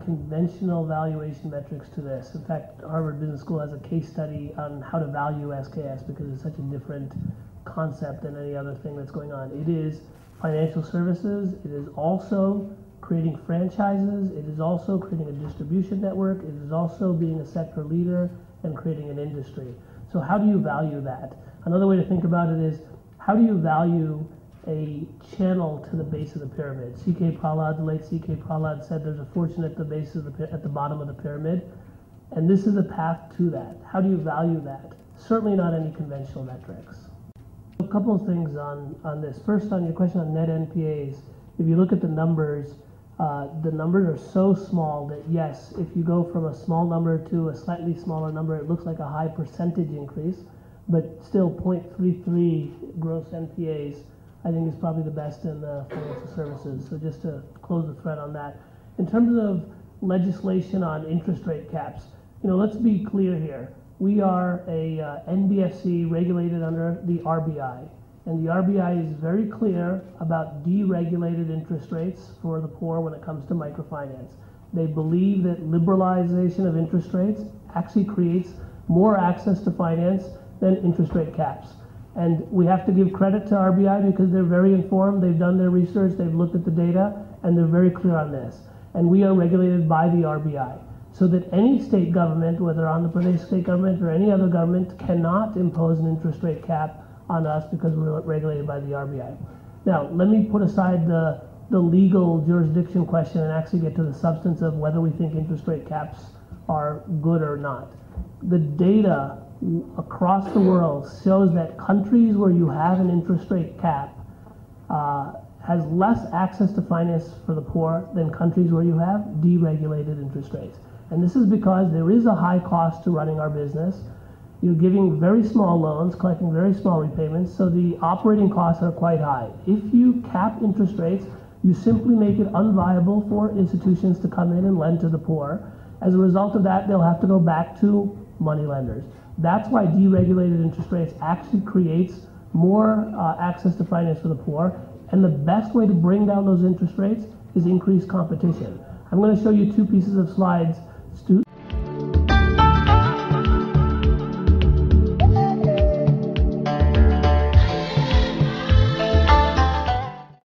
conventional valuation metrics to this. In fact, Harvard Business School has a case study on how to value SKS because it's such a different concept than any other thing that's going on. It is financial services. It is also creating franchises. It is also creating a distribution network. It is also being a sector leader and creating an industry. So how do you value that? Another way to think about it is, how do you value a channel to the base of the pyramid? C.K. Prahalad, the late C.K. Prahalad, said there's a fortune at the base of at the bottom of the pyramid, and this is a path to that. How do you value that? Certainly not any conventional metrics. A couple of things on this. First, on your question on net NPAs, if you look at the numbers are so small that yes, if you go from a small number to a slightly smaller number, it looks like a high percentage increase, but still 0.33 gross NPAs, I think, is probably the best in the financial services. So just to close the thread on that. In terms of legislation on interest rate caps, let's be clear here. We are a NBFC regulated under the RBI. And the RBI is very clear about deregulated interest rates for the poor when it comes to microfinance. They believe that liberalization of interest rates actually creates more access to finance than interest rate caps. And we have to give credit to RBI because they're very informed, they've done their research, they've looked at the data, and they're very clear on this. And we are regulated by the RBI. So that any state government, whether Andhra Pradesh state government or any other government, cannot impose an interest rate cap on us because we're regulated by the RBI. Now, let me put aside the legal jurisdiction question and actually get to the substance of whether we think interest rate caps are good or not. The data across the world shows that countries where you have an interest rate cap has less access to finance for the poor than countries where you have deregulated interest rates. And this is because there is a high cost to running our business. You're giving very small loans, collecting very small repayments, so the operating costs are quite high. If you cap interest rates, you simply make it unviable for institutions to come in and lend to the poor. As a result of that, they'll have to go back to money lenders. That's why deregulated interest rates actually creates more access to finance for the poor, and the best way to bring down those interest rates is increased competition. I'm going to show you two pieces of slides